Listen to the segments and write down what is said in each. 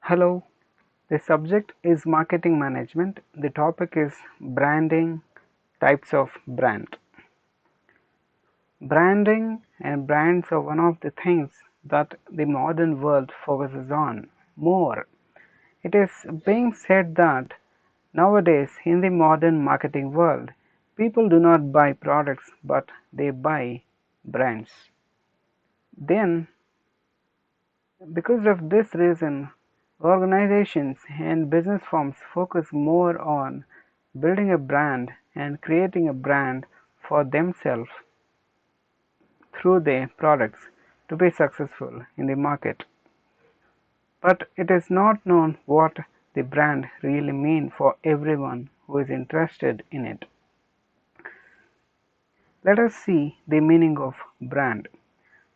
Hello, the subject is marketing management. The topic is branding, types of brand. Branding and brands are one of the things that the modern world focuses on more. It is being said that nowadays in the modern marketing world, people do not buy products but they buy brands. Then, because of this reason, organizations and business firms focus more on building a brand and creating a brand for themselves through their products to be successful in the market. But it is not known what the brand really means for everyone who is interested in it. Let us see the meaning of brand.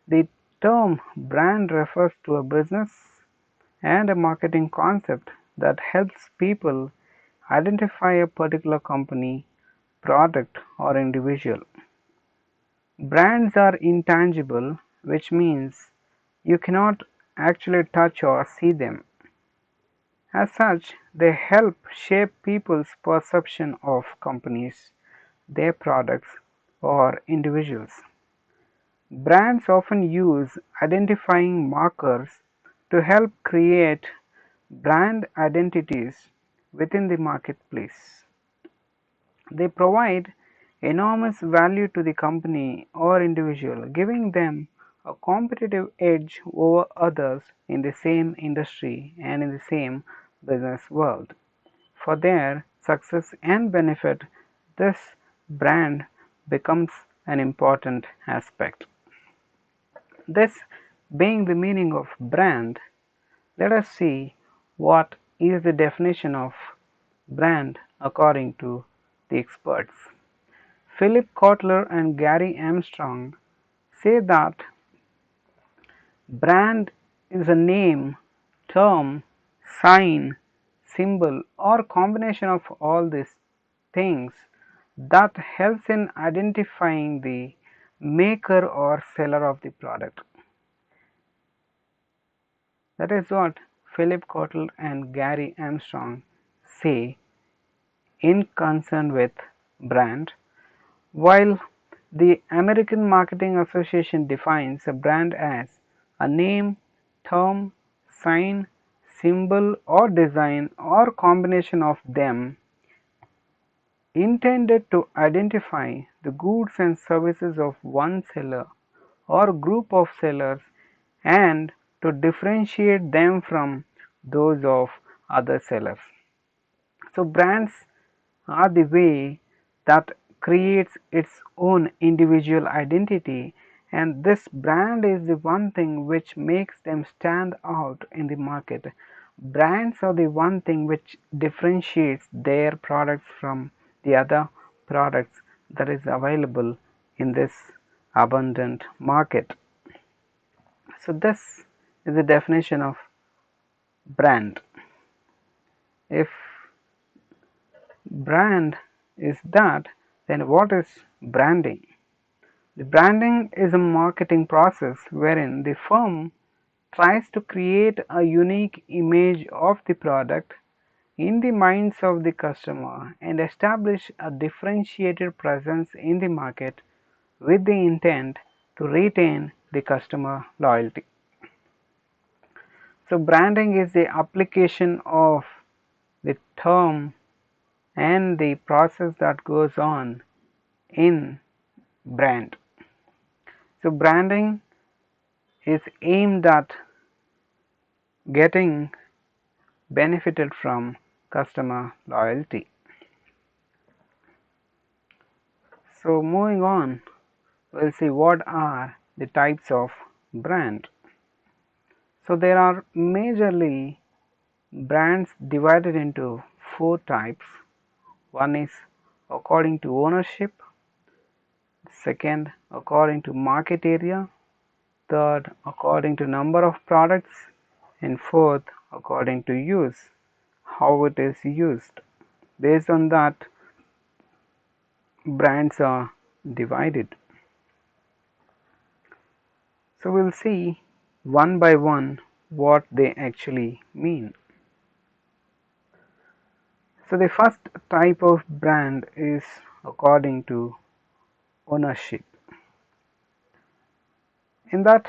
The term brand refers to a business and a marketing concept that helps people identify a particular company, product, or individual. Brands are intangible, which means you cannot actually touch or see them. As such, they help shape people's perception of companies, their products, or individuals. Brands often use identifying markers to help create brand identities within the marketplace. They provide enormous value to the company or individual, giving them a competitive edge over others in the same industry and in the same business world. For their success and benefit, this brand becomes an important aspect. This being the meaning of brand, let us see what is the definition of brand according to the experts. Philip Kotler and Gary Armstrong say that brand is a name, term, sign, symbol, or combination of all these things that helps in identifying the maker or seller of the product. That is what Philip Kotler and Gary Armstrong say in concern with brand, while the American Marketing Association defines a brand as a name, term, sign, symbol, or design, or combination of them intended to identify the goods and services of one seller or group of sellers and to differentiate them from those of other sellers. So, brands are the way that creates its own individual identity, and this brand is the one thing which makes them stand out in the market. Brands are the one thing which differentiates their products from the other products that is available in this abundant market. So this is the definition of brand. If brand is that, then what is branding? The branding is a marketing process wherein the firm tries to create a unique image of the product in the minds of the customer and establish a differentiated presence in the market with the intent to retain the customer loyalty. So, branding is the application of the term and the process that goes on in brand. So, branding is aimed at getting benefited from customer loyalty. So, moving on, we'll see what are the types of brand. So, there are majorly brands divided into 4 types. One is according to ownership, second according to market area, third according to number of products, and fourth according to use, how it is used. Based on that, brands are divided. So we'll see one by one what they actually mean. So the first type of brand is according to ownership. In that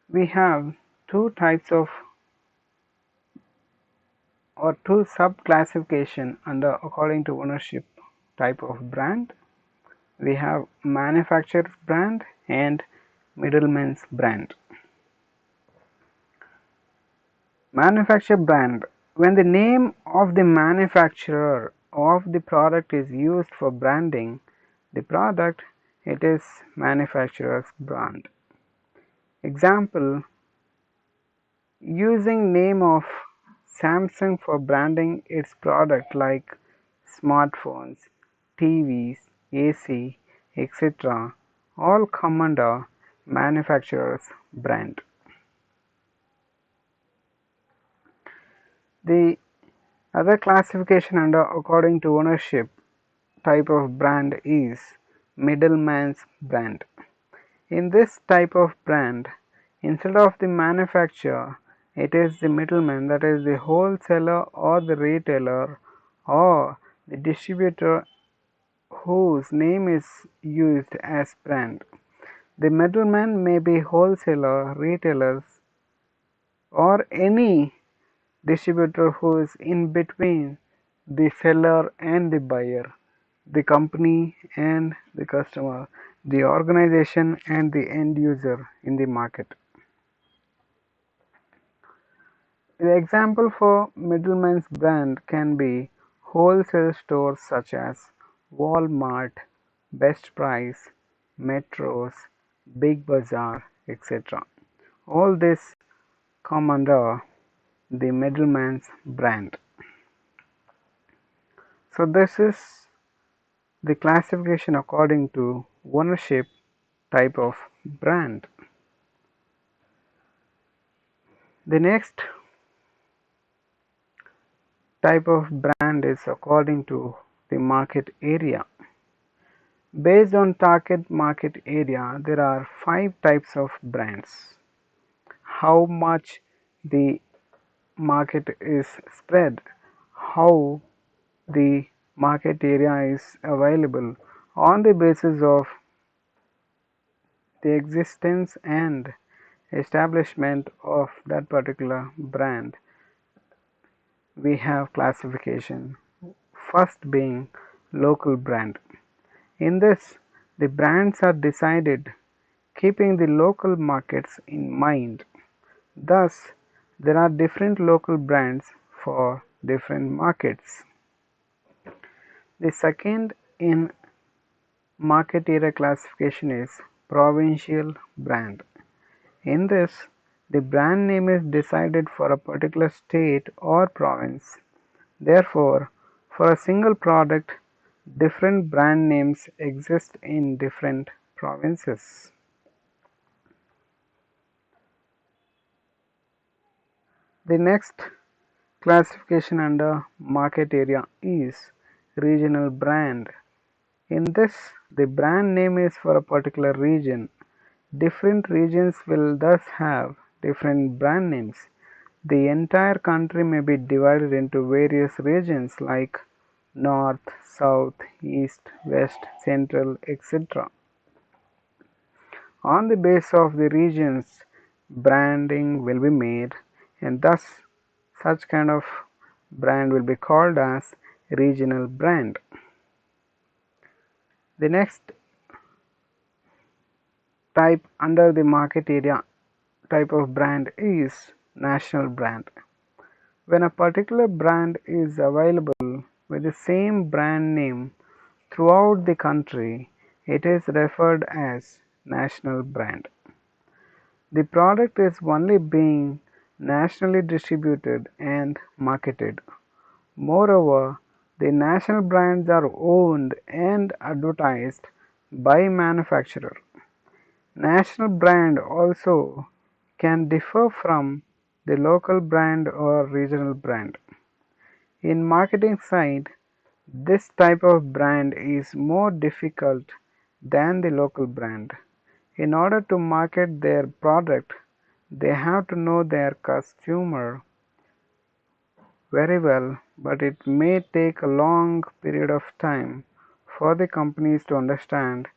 we have two types of or two sub classification under according to ownership type of brand. We have manufacturer's brand and middleman's brand. Manufacturer brand: when the name of the manufacturer of the product is used for branding the product, it is manufacturer's brand. Example: using name of Samsung for branding its product like smartphones, TVs, AC, etc. all come under manufacturer's brand. The other classification under according to ownership type of brand is middleman's brand. In this type of brand, instead of the manufacturer, it is the middleman, that is the wholesaler or the retailer or the distributor whose name is used as brand. The middleman may be wholesaler, retailers, or any distributor who is in between the seller and the buyer, the company and the customer, the organization and the end user in the market. The example for middleman's brand can be wholesale stores such as Walmart, Best Price, Metros, Big Bazaar, etc. All this come under the middleman's brand. So this is the classification according to ownership type of brand. The next type of brand is according to the market area. Based on target market area, there are 5 types of brands. How much the market is spread, how the market area is available. On the basis of the existence and establishment of that particular brand, we have classification. First being local brand. In this, the brands are decided keeping the local markets in mind. Thus, there are different local brands for different markets. The second in market area classification is provincial brand. In this, the brand name is decided for a particular state or province. Therefore, for a single product, different brand names exist in different provinces. The next classification under market area is regional brand. In this, the brand name is for a particular region. Different regions will thus have different brand names. The entire country may be divided into various regions like North, South, East, West, Central, etc. On the basis of the regions, branding will be made, and thus such kind of brand will be called as regional brand. The next type under the market area type of brand is national brand. When a particular brand is available with the same brand name throughout the country, it is referred as national brand. The product is only being nationally distributed and marketed. Moreover, the national brands are owned and advertised by manufacturer. National brand also can differ from the local brand or regional brand. In marketing side, this type of brand is more difficult than the local brand. In order to market their product, they have to know their customer very well, but it may take a long period of time for the companies to understand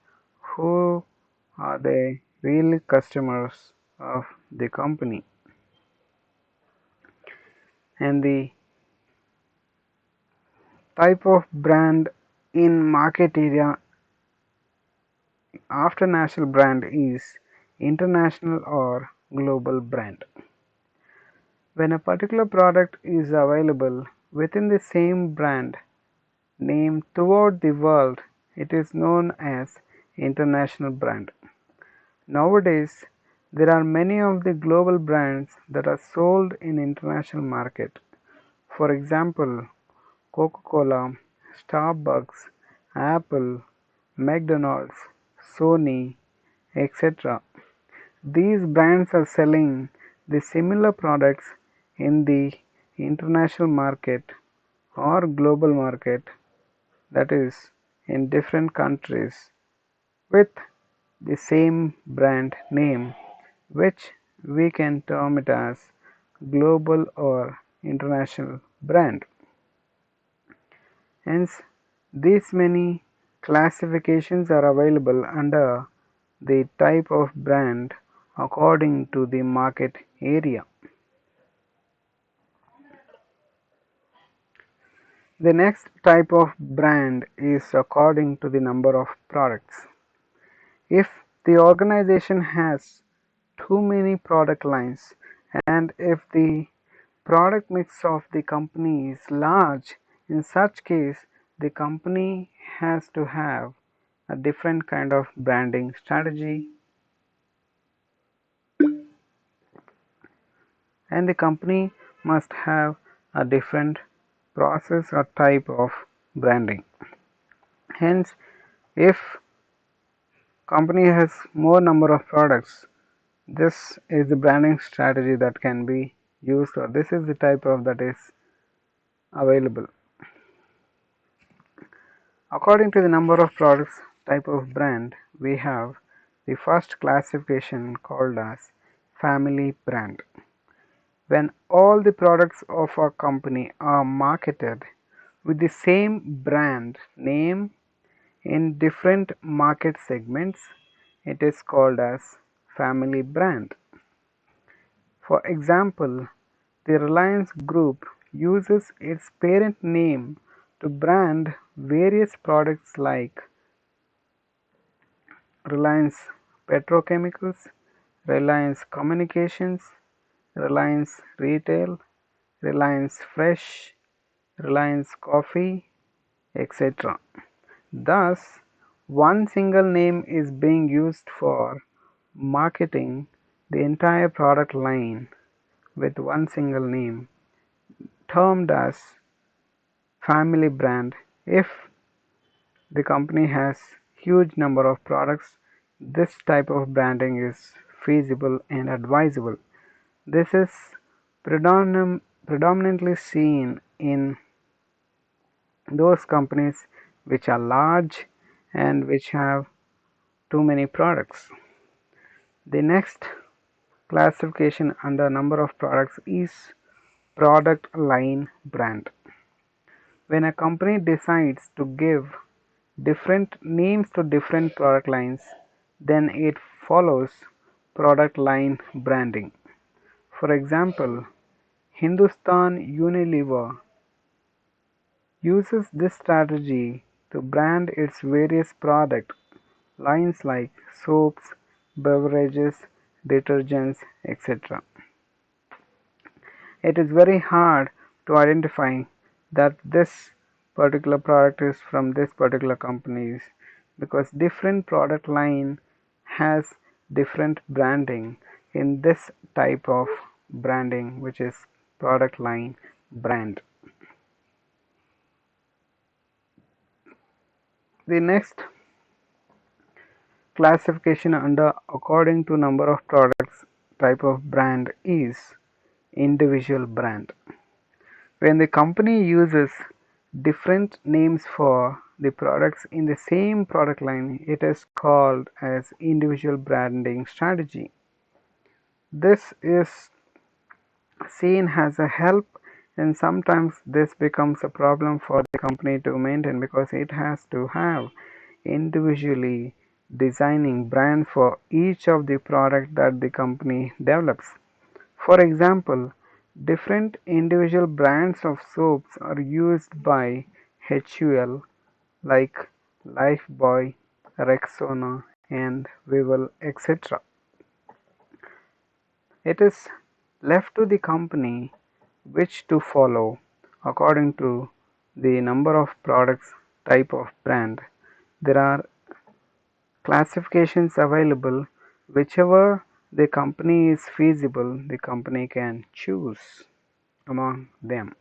who are the real customers of the company. And the type of brand in market area after national brand is international or global brand. When a particular product is available within the same brand name throughout the world, it is known as international brand. Nowadays, there are many of the global brands that are sold in international market. For example, Coca-Cola, Starbucks, Apple, McDonald's, Sony, etc. These brands are selling the similar products in the international market or global market, that is, in different countries with the same brand name, which we can term it as global or international brand. Hence, these many classifications are available under the type of brand according to the market area. The next type of brand is according to the number of products. If the organization has too many product lines and if the product mix of the company is large, in such case the company has to have a different kind of branding strategy, and the company must have a different process or type of branding. Hence, if company has more number of products, this is the branding strategy that can be used, or this is the type of that is available. According to the number of products type of brand, we have the first classification called as family brand. When all the products of a company are marketed with the same brand name in different market segments, it is called as family brand. For example, the Reliance Group uses its parent name to brand various products like Reliance Petrochemicals, Reliance Communications, Reliance Retail, Reliance Fresh, Reliance Coffee, etc. Thus, one single name is being used for marketing the entire product line with one single name, termed as family brand. If the company has huge number of products, this type of branding is feasible and advisable. This is predominantly seen in those companies which are large and which have too many products. The next classification under number of products is product line brand. When a company decides to give different names to different product lines, then it follows product line branding. For example, Hindustan Unilever uses this strategy to brand its various product lines like soaps, beverages, detergents, etc. It is very hard to identify that this particular product is from this particular company because different product line has different branding in this type of branding, which is product line brand. The next classification under according to number of products type of brand is individual brand. When the company uses different names for the products in the same product line, it is called as individual branding strategy. This is seen as a help and sometimes this becomes a problem for the company to maintain because it has to have individually designing brand for each of the product that the company develops. For example, different individual brands of soaps are used by HUL like Lifebuoy, Rexona and Vival, etc. It is left to the company which to follow according to the number of products, type of brand. There are classifications available. Whichever the company is feasible, the company can choose among them.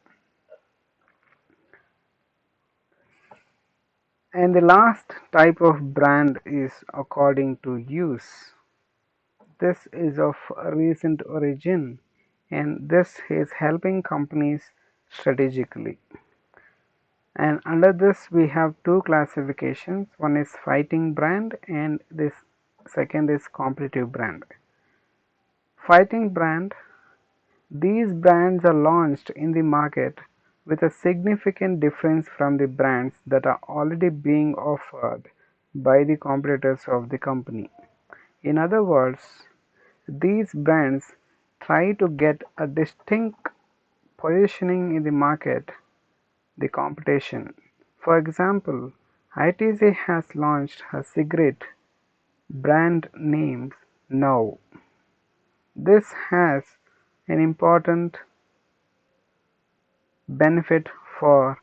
And the last type of brand is according to use. This is of recent origin and this is helping companies strategically. And under this we have two classifications. One is fighting brand and this second is competitive brand. Fighting brand, these brands are launched in the market with a significant difference from the brands that are already being offered by the competitors of the company. In other words, these brands try to get a distinct positioning in the market, the competition. For example, ITC has launched a cigarette brand named Now. This has an important benefit for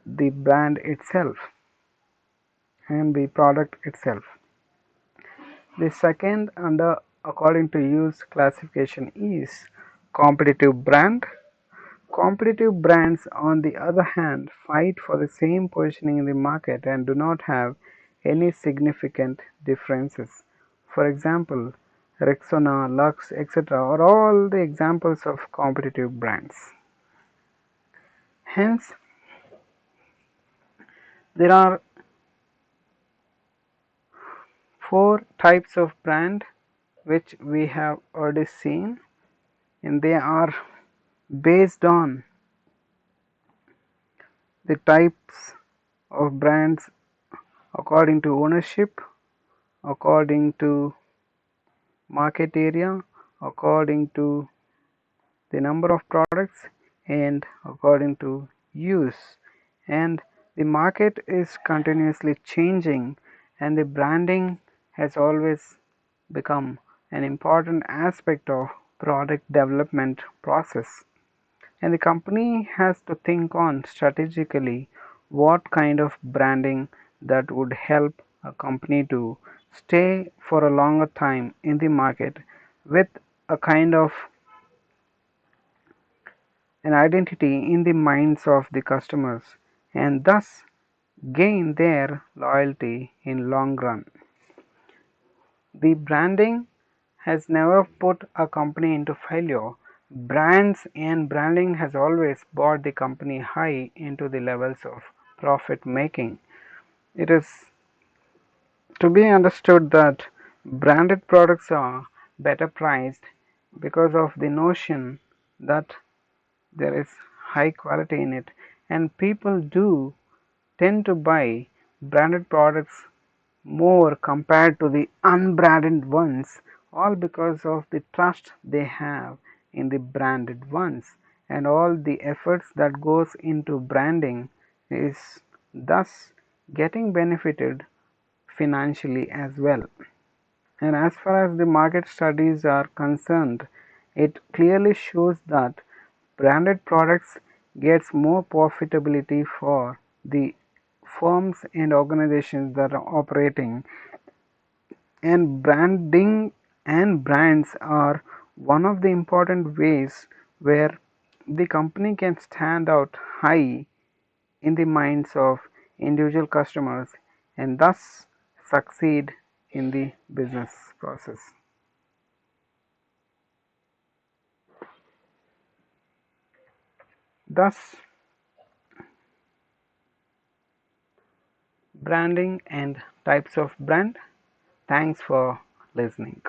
the brand itself and the product itself. The second under according to use classification is competitive brand. Competitive brands on the other hand fight for the same positioning in the market and do not have any significant differences. For example, Rexona, Lux, etc. are all the examples of competitive brands. Hence, there are four types of brand which we have already seen, and they are based on the types of brands according to ownership, according to market area, according to the number of products and according to use. And the market is continuously changing and the branding has always become an important aspect of product development process. And the company has to think on strategically what kind of branding that would help a company to stay for a longer time in the market with a kind of an identity in the minds of the customers and thus gain their loyalty in long run. The branding has never put a company into failure. Brands and branding has always brought the company high into the levels of profit making. It is to be understood that branded products are better priced because of the notion that there is high quality in it, and people do tend to buy branded products more compared to the unbranded ones, all because of the trust they have in the branded ones, and all the efforts that goes into branding is thus getting benefited financially as well. And as far as the market studies are concerned, it clearly shows that branded products gets more profitability for the firms and organizations that are operating, and branding and brands are one of the important ways where the company can stand out high in the minds of individual customers and thus succeed in the business process. Thus, branding and types of brand. Thanks for listening.